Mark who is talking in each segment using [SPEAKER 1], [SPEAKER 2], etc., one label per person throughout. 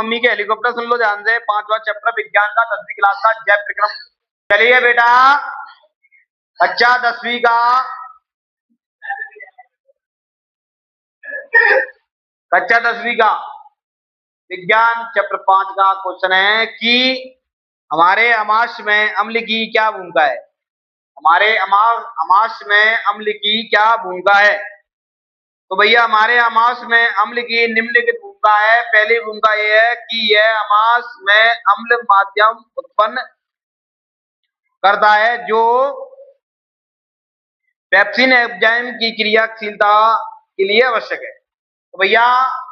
[SPEAKER 1] Mummy के helicopter सुन लो ध्यान से। 5वां चैप्टर विज्ञान का 10वीं क्लास का जय विक्रम। चलिए बेटा बच्चा 10वीं का बच्चा 10वीं का विज्ञान चैप्टर 5 का क्वेश्चन है कि हमारे अमाश में अम्ल की क्या भूमिका है। हमारे अमाश में अम्ल की क्या भूमिका है। तो भैया हमारे अमाश में अम्ल की निम्नलिखित भूमिका है। पहली भूमिका यह है कि यह अमाश में अम्ल माध्यम उत्पन्न करता है जो पेप्सिन एंजाइम की क्रियाशीलता के लिए आवश्यक है। तो भैया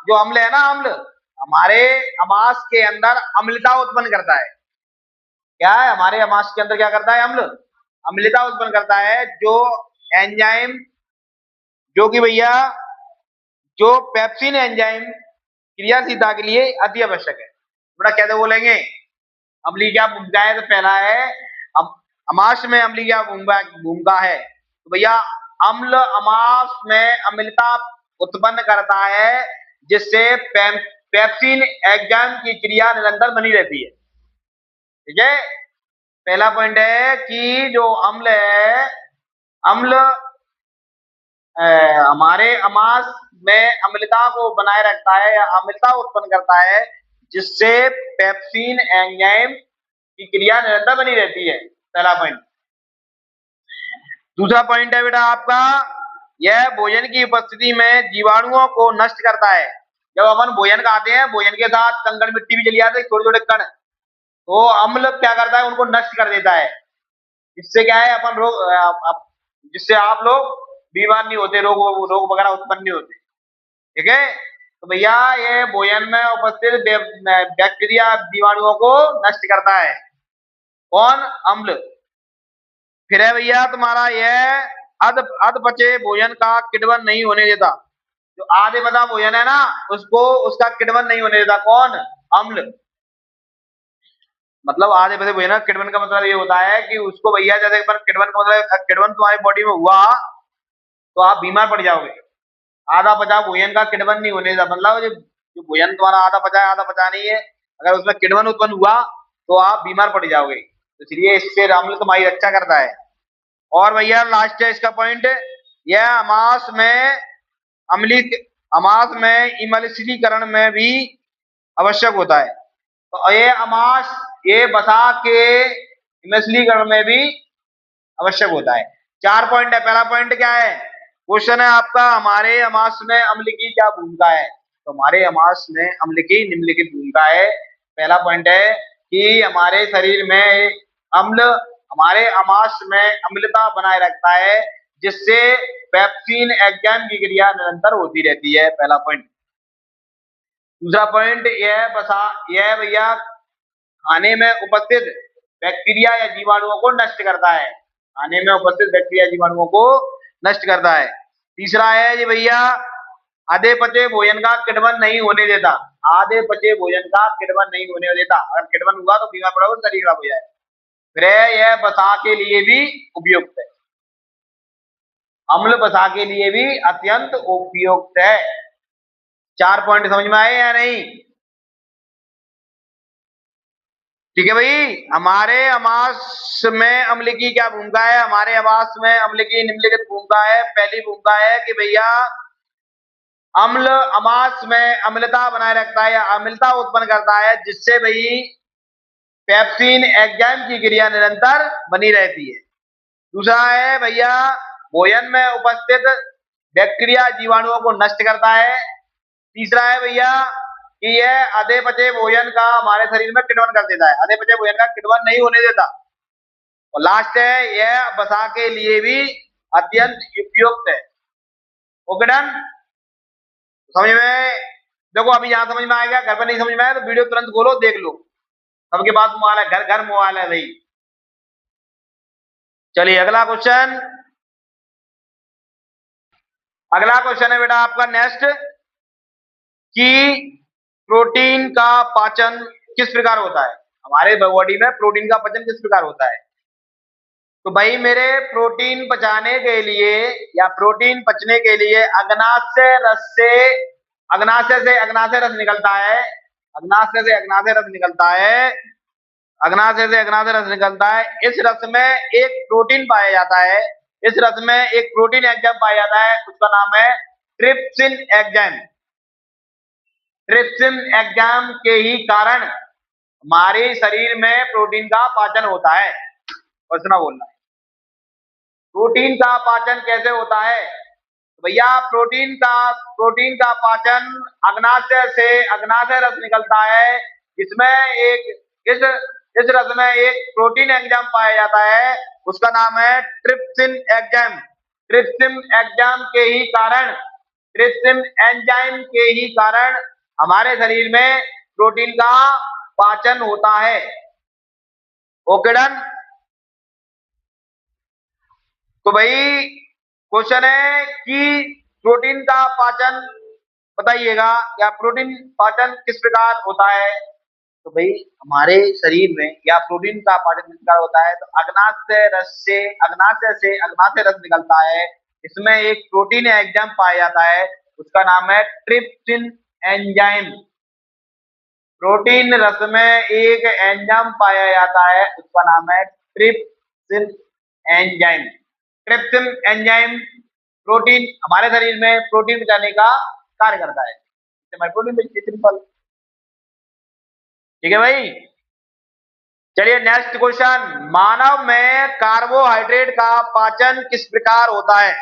[SPEAKER 1] जो अम्ल है ना, अम्ल हमारे अमाश के अंदर अम्लता उत्पन्न करता है। क्या है हमारे अमाश के अंदर क्या करता है, अम्ल अम्लता उत्पन्न करता है जो एंजाइम जो कि भैया जो पेप्सिन एंजाइम क्रियाशीलता के लिए अति आवश्यक है। थोड़ा कैसे बोलेंगे, अम्लीय क्या भूमिका है। तो पहला है अमाश में अम्लीय क्या भूमिका है। तो भैया अम्ल अमाश में अम्लता उत्पन्न करता है जिससे पेप्सिन एंजाइम की क्रिया निरंतर बनी रहती है। ठीक है, पहला पॉइंट है कि जो अम्ल है, अम्ल हमारे अमाश में अम्लता को बनाए रखता है या अम्लता उत्पन्न करता है जिससे पेप्सिन एंजाइम की क्रिया निरंतर बनी रहती है। पहला पॉइंट। दूसरा पॉइंट है बेटा आपका, यह भोजन की उपस्थिति में जीवाणुओं को नष्ट करता है। जब अपन भोजन खाते हैं, भोजन के साथ कंकड़ मिट्टी भी चली जाती है, छोटे छोटे कण, तो अम्ल क्या करता है, उनको नष्ट कर देता है। इससे क्या है अपन जिससे आप लोग बीमार नहीं होते, रोग वगैरह उत्पन्न नहीं होते। ठीक है, तो भैया ये भोजन में उपस्थित बैक्टीरिया जीवाणुओं को नष्ट करता है। कौन, अम्ल। फिर है भैया तुम्हारा यह अध पचे भोजन का किण्वन नहीं होने देता। जो आधे बचा भोजन है ना, उसको उसका किण्वन नहीं होने देता। कौन, अम्ल। मतलब आधे बचे भोजन का किण्वन का मतलब ये होता है कि उसको भैया जैसे किण्वन का मतलब किण्वन तुम्हारी बॉडी में हुआ तो आप बीमार पड़ जाओगे। आधा पचा भोजन का किण्वन नहीं होने देता, मतलब जो भोजन तुम्हारा आधा पचा है आधा पचा नहीं है, अगर उसमें किण्वन उत्पन्न हुआ तो आप बीमार पड़ जाओगे। तो इसलिए इससे अम्ल तुम्हारी रक्षा करता है। और भैया लास्ट है इसका पॉइंट, यह अमाश में इमल्सीकरण में भी आवश्यक होता है। तो ये अमाश ये बसा के इमल्सीकरण में भी आवश्यक होता है। 4 पॉइंट है। पहला पॉइंट क्या है, क्वेश्चन है आपका हमारे अमाश में अम्ल की क्या भूमिका है। तो हमारे अमाश में अम्ल की निम्नलिखित भूमिका है। पहला पॉइंट है कि हमारे शरीर में अम्ल हमारे अमाश में अम्लता बनाए रखता है जिससे पेप्सिन एंजाइम की क्रिया निरंतर होती रहती है। पहला पॉइंट। दूसरा पॉइंट यह भैया खाने में उपस्थित बैक्टीरिया या जीवाणुओं को नष्ट करता है। खाने में उपस्थित बैक्टीरिया जीवाणुओं को नष्ट करता है। तीसरा है जी भैया आधे पचे भोजन का किण्वन नहीं होने देता। आधे पचे भोजन का किण्वन नहीं होने देता, अगर किण्वन हुआ तो बीमार पड़ोगे, शरीर खराब हो जाए। फिर यह बसा के लिए भी उपयुक्त है। अम्ल बसा के लिए भी अत्यंत उपयुक्त है। 4 पॉइंट समझ में आए या नहीं। ठीक है भाई, हमारे अमाश में अम्ल की क्या भूमिका है। हमारे अमाश में अम्ल की निम्नलिखित भूमिका है। पहली भूमिका है कि भैया अम्ल अमाश में अम्लता बनाए रखता है या अम्लता उत्पन्न करता है जिससे भाई पेप्सिन एंजाइम की क्रिया निरंतर बनी रहती है। दूसरा है भैया भोजन में उपस्थित बैक्टीरिया जीवाणुओं को नष्ट करता है। तीसरा है भैया कि यह आधे पचे भोजन का हमारे शरीर में किण्वन कर देता है, आधे पचे भोजन का किण्वन नहीं होने देता। और लास्ट है यह बसा के लिए भी अत्यंत उपयुक्त है। ओके डन, समझ में। देखो अभी यहां समझ में आएगा, घर पर नहीं समझ में आया तो वीडियो तुरंत खोलो देख लो। सबके पास मोबाइल है, घर घर मोबाइल है भाई। चलिए अगला क्वेश्चन। अगला क्वेश्चन है बेटा आपका नेक्स्ट कि प्रोटीन का पाचन किस प्रकार होता है। हमारे बॉडी में प्रोटीन का पाचन किस प्रकार होता है। तो भाई मेरे प्रोटीन पचाने के लिए या प्रोटीन पचने के लिए अग्नाशय से अग्नाशय रस निकलता है। अग्नाशय से अग्नाशय रस निकलता है, अग्नाशय से अग्नाशय रस निकलता है। इस रस में एक प्रोटीन पाया जाता है, इस रस में एक प्रोटीन एंजाइम पाया जाता है, उसका नाम है ट्रिप्सिन एंजाइम। ट्रिप्सिन एंजाइम के ही कारण हमारे शरीर में प्रोटीन का पाचन होता है। क्वेश्चन बोलना है, प्रोटीन का पाचन कैसे होता है? तो भैया प्रोटीन का पाचन अग्नाशय से अग्नाशय रस निकलता है, जिसमें एक इस रस में एक प्रोटीन एंजाइम पाया जाता है, उसका नाम है ट्रिप्सिन एंजाइम। ट्रिप्सिन एंजाइम के ही कारण हमारे शरीर में प्रोटीन का पाचन होता है। Okay done. तो भाई क्वेश्चन है कि प्रोटीन का पाचन बताइएगा, या प्रोटीन पाचन किस प्रकार होता है? तो भाई हमारे शरीर में या प्रोटीन का पाचन किस प्रकार होता है? तो अग्नाशय से अग्नाशय रस निकलता है, इसमें एक प्रोटीन एंजाइम पाया जाता है, उसका नाम है ट्रिप्सिन एंजाइम। प्रोटीन रस में एक एंजाइम पाया जाता है, उसका नाम है trypsin enzyme. Trypsin enzyme protein, हमारे शरीर में प्रोटीन बनाने का कार्य करता है, प्रोटीन सिंपल। ठीक है भाई, चलिए नेक्स्ट क्वेश्चन, मानव में कार्बोहाइड्रेट का पाचन किस प्रकार होता है?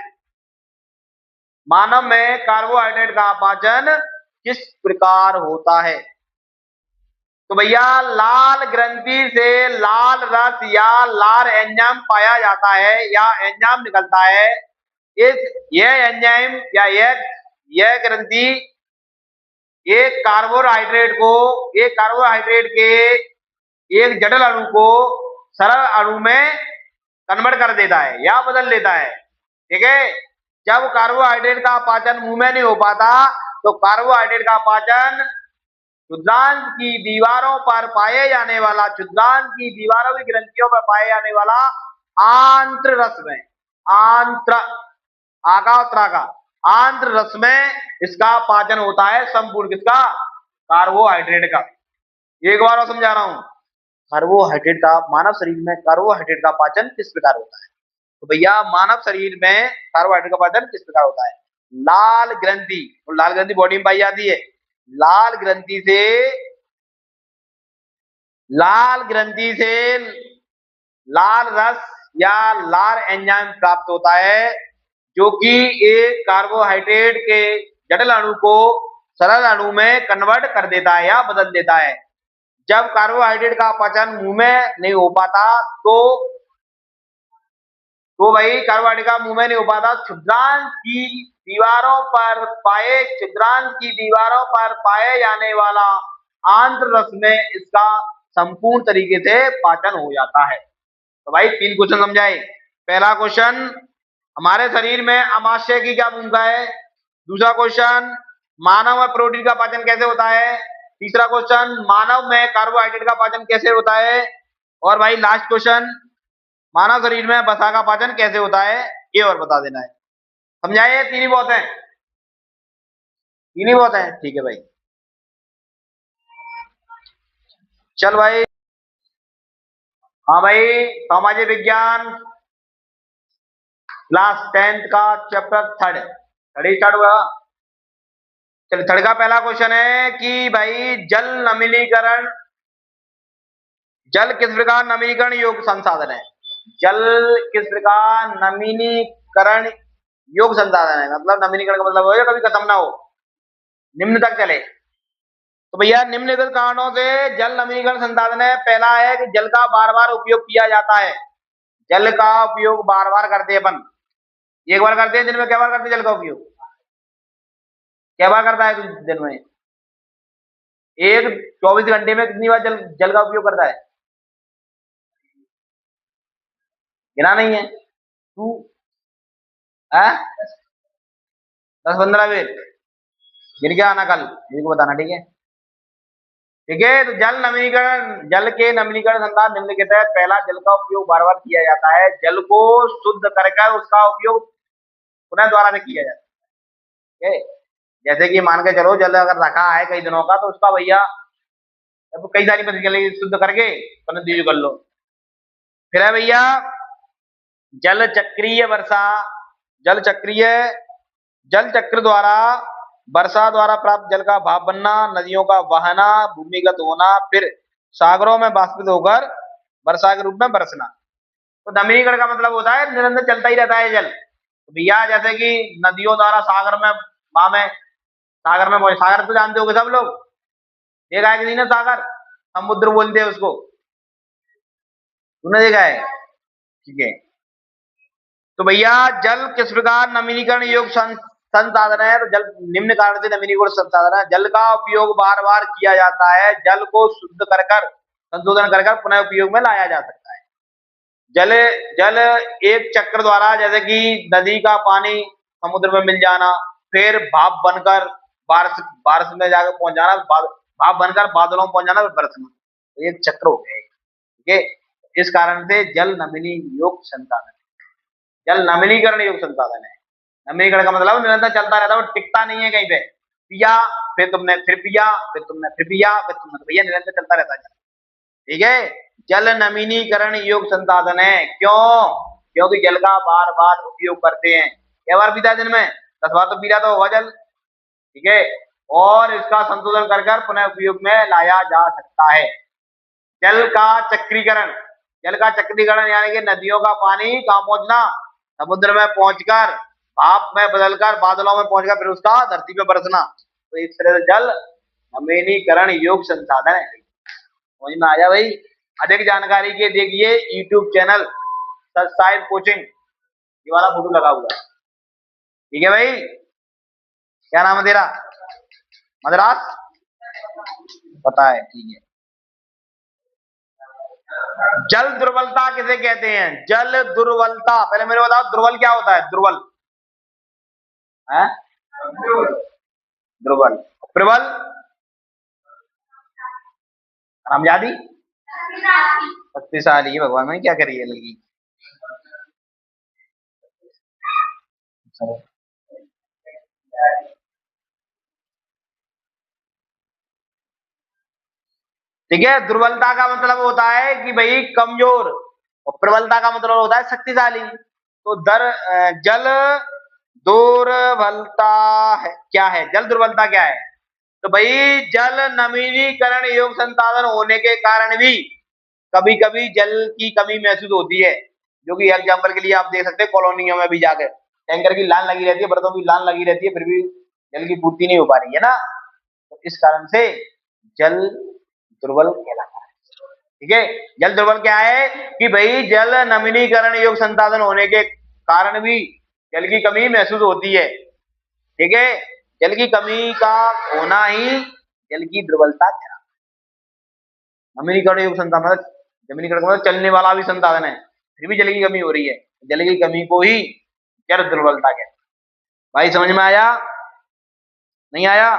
[SPEAKER 1] मानव में कार्बोहाइड्रेट का पाचन किस प्रकार होता है? तो भैया लाल ग्रंथि से लाल रस या लाल एंजाइम पाया जाता है या एंजाइम निकलता है। यह एंजाइम या यह ग्रंथि एक कार्बोहाइड्रेट के एक जटिल अणु को सरल अणु में कन्वर्ट कर देता है या बदल देता है। ठीक है, जब कार्बोहाइड्रेट का पाचन मुंह में नहीं हो पाता तो कार्बोहाइड्रेट का पाचन क्षुद्रांत की दीवारों पर पाए जाने वाला, क्षुद्रांत की दीवारों की ग्रंथियों पर पाए जाने वाला आंत्र रस में, आंत्र रस में इसका पाचन होता है संपूर्ण किसका? कार्बोहाइड्रेट का। एक बार और समझा रहा हूं, कार्बोहाइड्रेट का मानव शरीर में कार्बोहाइड्रेट का पाचन किस प्रकार होता है? तो भैया मानव शरीर में कार्बोहाइड्रेट का पाचन किस प्रकार होता है? लाल ग्रंथि बॉडी में पाई जाती है, लाल ग्रंथि से लाल रस या लाल एंजाइम प्राप्त होता है, जो कि एक कार्बोहाइड्रेट के जटिल अणु को सरल अणु में कन्वर्ट कर देता है या बदल देता है। जब कार्बोहाइड्रेट का पाचन मुंह में नहीं हो पाता तो भाई कार्बोहाइड्रेट का मुंह में नहीं हो पाता, क्षुद्रांत की दीवारों पर पाए जाने वाला आंत्र रस में इसका संपूर्ण तरीके से पाचन हो जाता है। तो भाई 3 क्वेश्चन समझाए। पहला क्वेश्चन, हमारे शरीर में अमाशय की क्या भूमिका है? दूसरा क्वेश्चन, मानव में प्रोटीन का पाचन कैसे होता है? तीसरा क्वेश्चन, मानव में कार्बोहाइड्रेट का पाचन कैसे होता है? और भाई लास्ट क्वेश्चन, मानव शरीर में वसा का पाचन कैसे होता है? ये और बता देना है। समझाए? 3 ही बहुत है, 3 ही बहुत है। ठीक है भाई, चल भाई। हाँ भाई, सामाजिक विज्ञान क्लास 10th का चैप्टर थर्ड स्टार्ट हुआ। चल, थर्ड का पहला क्वेश्चन है कि भाई जल किस प्रकार नवीनीकरण योग्य संसाधन है? जल किस प्रकार नवीनीकरण योग्य संसाधन है? मतलब नवीनीकरण का मतलब हो कभी खत्म ना हो, निम्न तक चले। तो भैया निम्नलिखित कारणों से जल नवीनीकरण संसाधन है। पहला है कि जल का बार बार उपयोग किया जाता है, जल का उपयोग बार बार करते हैं अपन, एक बार करते हैं दिन में, क्या बार करते हैं जल का उपयोग? क्या बार करता है दिन में? एक 24 घंटे में कितनी बार जल का उपयोग करता है? गिना नहीं है तू? 10-15 बार गिन के आना कल, मेरे को बताना। ठीक है, ठीक है। तो जल के नवीनीकरण संसाधन निम्नलिखित है। पहला, जल का उपयोग बार बार किया जाता है, जल को शुद्ध करके उसका उपयोग पुनः दोबारा से किया जाता है। जैसे कि मान के चलो जल अगर रखा है कई दिनों का, तो उसका भैया अब कई सारी प्रतिक्रिया शुद्ध करके नतीजे कर लो। फिर है भैया जल चक्रीय वर्षा। जल चक्रीय, जल चक्र द्वारा वर्षा द्वारा प्राप्त जल का भाप बनना, नदियों का बहना, भूमिगत होना, फिर सागरों में बाष्पित होकर वर्षा के रूप में बरसना। तो नमीनीकरण का मतलब होता है निरंतर चलता ही रहता है जल। तो भैया जैसे कि नदियों द्वारा सागर में, वहां में सागर में, सागर तो जानते होगे सब लोग, देखा है कि नहीं ना सागर, समुद्र बोलते हैं उसको, तूने देखा है? ठीक है। तो भैया जल किस प्रकार नवीनीकरण योग्य संसाधन है? तो जल निम्न कारण से नवीनीकरण संसाधन है। जल का उपयोग बार बार किया जाता है, जल को शुद्ध कर कर संशोधन कर पुनः उपयोग में लाया जा सकता है। जल जल एक चक्र द्वारा, जैसे कि नदी का पानी समुद्र में मिल जाना, फिर भाप बनकर बारिश बारिश में जाकर पहुंच जाना, भाप बनकर बादलों में पहुंच जाना, फिर बरसना, तो एक चक्र हो गया। ठीक है, इस कारण से जल नवीनी योग्य संसाधन, जल नवीनीकरण योग्य संसाधन है। नवीनीकरण का मतलब निरंतर चलता रहता है, वो टिकता नहीं है कहीं पे। पिया फिर तुमने, फिर पिया फिर तुमने, फिर पिया फिर तुमने, तो भैया निरंतर चलता रहता है। ठीक है, जल नवीनीकरण योग्य संसाधन है। क्यों? क्योंकि जल का बार बार उपयोग करते हैं। क्या बार पीता है दिन में? 10 बार तो पीता तो होगा जल। ठीक है, और इसका संशोधन कर कर पुनः उपयोग में लाया जा सकता है। जल का चक्रीकरण, जल का चक्रीकरण यानी कि नदियों का पानी कहाँ पहुंचना, समुद्र में पहुंचकर भाप में बदलकर बादलों में पहुंचकर फिर उसका धरती पे बरसना, तो इस तरह से जल नवीनीकरण योग्य संसाधन है। समझ में आया भाई? अधिक जानकारी के देखिए YouTube चैनल सत्साइड कोचिंग, ये वाला फोटो लगा हुआ है। ठीक है भाई, क्या नाम है तेरा? मद्रास पता है? ठीक है। जल दुर्बलता किसे कहते हैं? जल दुर्बलता, पहले मेरे बताओ दुर्बल क्या होता है? दुर्बल है, दुर्बल। प्रबल, रामजादी, शक्तिशाली। भगवान में क्या करिए लगी। ठीक है, दुर्बलता का मतलब होता है कि भाई कमजोर, और प्रबलता का मतलब होता है शक्तिशाली। तो जल दुर्बलता है क्या है? जल दुर्बलता क्या है? तो भाई जल नवीनीकरण योग्य संसाधन होने के कारण भी कभी कभी जल की कमी महसूस होती है, जो कि एग्जाम्पल के लिए आप देख सकते हैं कॉलोनियों में भी जाकर टैंकर की लाइन लगी रहती है, बर्तनों की लाइन लगी रहती है, फिर भी जल की पूर्ति नहीं हो पा रही है ना। तो इस कारण से जल दुर्बल कहलाता है। ठीक है, जल दुर्बल क्या है कि भाई जल नवीनीकरण योग्य संसाधन होने के कारण भी जल की कमी महसूस होती है। ठीक है, जल की कमी का होना ही जल की दुर्बलता कहलाता है। नवीनीकरण योग्य संसाधन मतलब, नवीनीकरण मतलब चलने वाला भी संसाधन है, फिर भी जल की कमी हो रही है, जल की कमी को ही जल दुर्बलता कहते हैं। भाई समझ में आया? नहीं आया?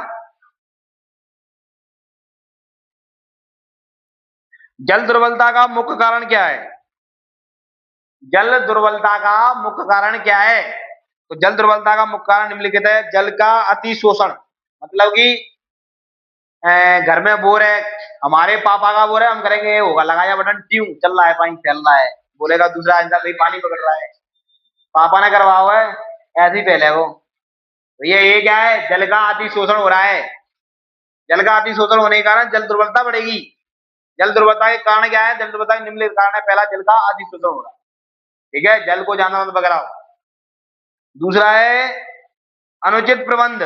[SPEAKER 1] जल दुर्बलता का मुख्य कारण क्या है? जल दुर्बलता का मुख्य कारण क्या है? तो जल दुर्बलता का मुख्य कारण निम्नलिखित है। जल का अतिशोषण, मतलब कि घर में बोर है, हमारे पापा का बोर है, हम करेंगे होगा लगाया बटन ट्यूं चल रहा है, पानी फैल रहा है, बोलेगा दूसरा इंसान भाई पानी पकड़ रहा है, पापा ने करवा हुआ है, ऐसे ही फैले वो। तो ये क्या है? जल का अतिशोषण हो रहा है। जल का अतिशोषण होने के कारण जल दुर्बलता बढ़ेगी। जल दुर्बलता के कारण क्या है? जल दुर्बलता के निम्नलिखित कारण है। पहला, जल का अतिशोषण हो रहा है। ठीक है, जल को ज्यादा मत बगड़ाओ। दूसरा है अनुचित प्रबंध,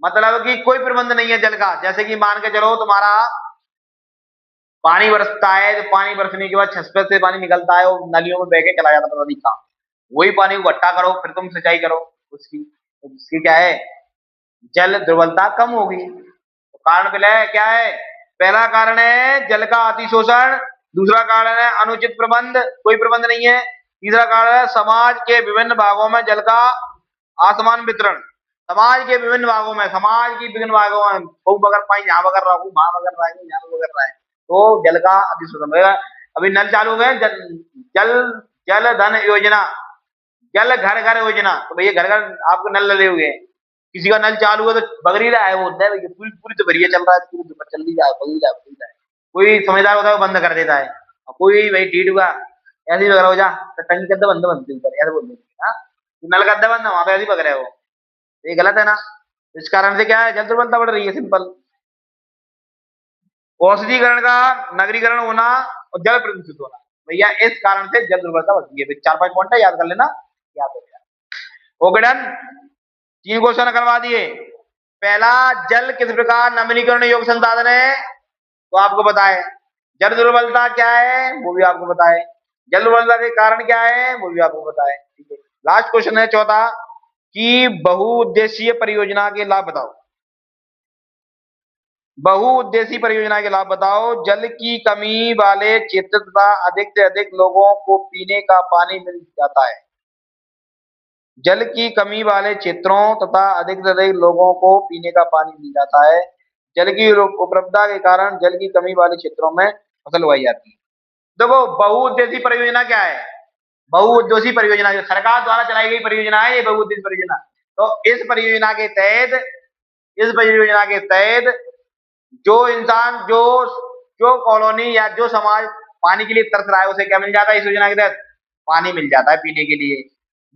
[SPEAKER 1] मतलब कि कोई प्रबंध नहीं है जल का। जैसे कि मान के चलो तुम्हारा पानी बरसता है, तो पानी बरसने के बाद छसपे से पानी निकलता है, वो नलियों में बह के चला जाता पता नहीं कहाँ, वही पानी को इकट्ठा करो फिर तुम सिंचाई करो उसकी, तो उसकी क्या है? जल दुर्बलता कम होगी। तो कारण पहले क्या है? पहला कारण है जल का अतिशोषण, दूसरा कारण है अनुचित प्रबंध, कोई प्रबंध नहीं है, तीसरा कारण है समाज के विभिन्न भागों में जल का असमान वितरण। समाज के विभिन्न भागों में, समाज की विभिन्न भागों में खूब बगर पानी यहाँ बगर रहा हूँ, वहां बगर रहा है, यहाँ बगर रहा है, तो जल का अतिशोषण होगा। अभी नल चालू हो गए, जल जल धन योजना, जल घर घर योजना, तो भैया घर घर आपको नल लगे हुए हैं, किसी का नल चालू है तो बगरी रहा है, वो पूरी पूरी तो भरिया चल रहा है, पूरी तो चल रही जाए, बगरी जाए, बगरी जाए। कोई समझदार होता है वो बंद कर देता है, और कोई भाई ढीठ हुआ ऐसे ही वगैरह हो जा, तो टंकी कद्दा बंद बंद ऊपर ऐसे बोल देते हैं, हाँ, नल कद्दा बंद वहां पे ऐसे ही पक रहे हो, तो ये गलत है ना। इस कारण से क्या है, जल दुर्बलता बढ़ रही है, सिंपल। औषधीकरण का नगरीकरण होना और जल प्रदूषित होना, भैया इस कारण से जल दुर्बलता बढ़ती है। 4-5 पॉइंट है, याद कर लेना, याद हो गया। ओके डन, 3 क्वेश्चन करवा दिए। पहला, जल किस प्रकार नवीनीकरण योग्य संसाधन है, तो आपको पता है। जल दुर्बलता क्या है वो भी आपको पता है। जल दुर्बलता के कारण क्या है वो भी आपको पता है, ठीक है। लास्ट क्वेश्चन है चौथा, कि बहुउद्देशीय परियोजना के लाभ बताओ। बहुउद्देशीय परियोजना के लाभ बताओ। जल की कमी वाले क्षेत्र तथा अधिक से अधिक लोगों को पीने का पानी मिल जाता है। जल की कमी वाले क्षेत्रों तथा अधिक से अधिक लोगों को पीने का पानी मिल जाता है। जल की उपलब्धता के कारण जल की कमी वाले क्षेत्रों में फसल उगाई जाती है। देखो, बहुउद्देशीय परियोजना क्या है, बहुउद्देशीय परियोजना जो सरकार द्वारा चलाई गई परियोजना है, ये बहुउद्देशीय परियोजना। तो इस परियोजना के तहत जो इंसान, जो जो कॉलोनी या जो समाज पानी के लिए तरस रहा है, उसे क्या मिल जाता है इस योजना के तहत, पानी मिल जाता है पीने के लिए।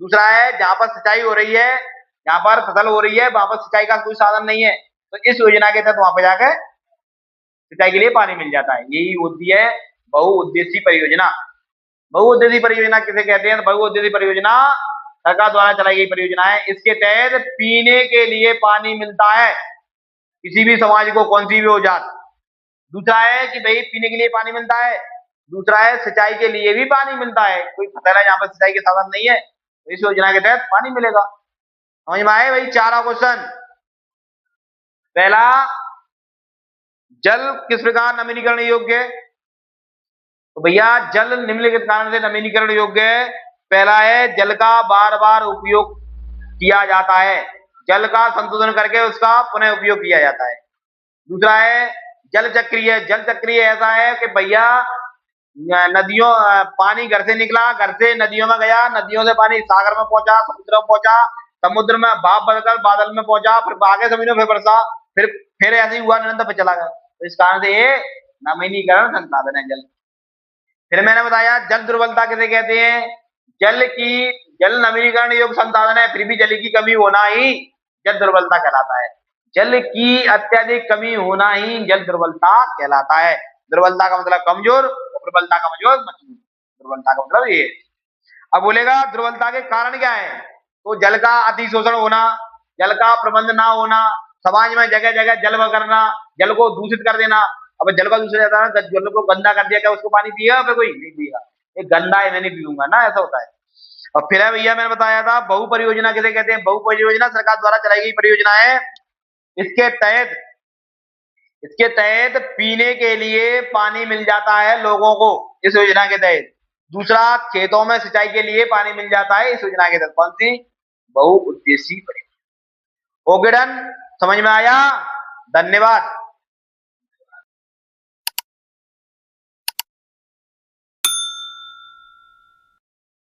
[SPEAKER 1] दूसरा है, जहां पर सिंचाई हो रही है, जहां पर फसल हो रही है, वहां पर सिंचाई का कोई साधन नहीं है, तो इस योजना के तहत वहां पर जाकर सिंचाई के लिए पानी मिल जाता है। यही होती है बहुउद्देशीय परियोजना। बहुउद्देशीय परियोजना किसे कहते हैं, बहुउद्देशीय परियोजना सरकार द्वारा चलाई गई परियोजना है। इसके तहत पीने के लिए पानी मिलता है किसी भी समाज को, कौन सी भी हो जात। दूसरा है कि भाई पीने के लिए पानी मिलता है। दूसरा है सिंचाई के लिए भी पानी मिलता है, कोई फसल है जहां पर सिंचाई के साधन नहीं है, तो इस योजना के तहत पानी मिलेगा। समझ में आए भाई, 4 क्वेश्चन। पहला, जल किस प्रकार नवीनीकरण योग्य है, तो भैया जल निम्नलिखित कारण से नवीनीकरण योग्य है। पहला है, जल का बार बार उपयोग किया जाता है, जल का संशोधन करके उसका पुनः उपयोग किया जाता है। दूसरा है, जल चक्रीय। जल चक्रीय ऐसा है कि भैया नदियों, पानी घर से निकला, घर से नदियों में गया, नदियों से पानी सागर में पहुंचा, समुद्र में पहुंचा, समुद्र में भाप बनकर बादल में पहुंचा, फिर आगे जमीनों में बरसा, फिर ऐसे ही हुआ, निरंतर पे चला गया। तो इस कारण से ये नवीनीकरण संसाधन है जल। फिर मैंने बताया, जल दुर्बलता किसे कहते हैं, जल नवीनीकरण योग्य संसाधन है, फिर भी जल की कमी होना ही जल दुर्बलता कहलाता है। जल की अत्यधिक कमी होना ही जल दुर्बलता कहलाता है। दुर्बलता का मतलब कमजोर, और प्रबलता का मतलब मजबूत। दुर्बलता का मतलब ये। अब बोलेगा दुर्बलता के कारण क्या है, तो जल का अति शोषण होना, जल का प्रबंध ना होना, समाज में जगह जगह जल करना, जल को दूषित कर देना। अब जल का दूषित रहता है, जल को गंदा कर दिया, क्या उसको पानी पिएगा फिर कोई नहीं पिएगा, ये गंदा है मैं नहीं पीऊंगा ना, ऐसा होता है। और फिर है भैया, मैंने बताया था बहु परियोजना किसे कहते हैं। बहु परियोजना सरकार द्वारा चलाई गई परियोजना है। इसके तहत पीने के लिए पानी मिल जाता है लोगों को इस योजना के तहत। दूसरा, खेतों में सिंचाई के लिए पानी मिल जाता है इस योजना के तहत। कौन सी, बहुउद्देशीय परियोजना। ओके डन, समझ में आया, धन्यवाद।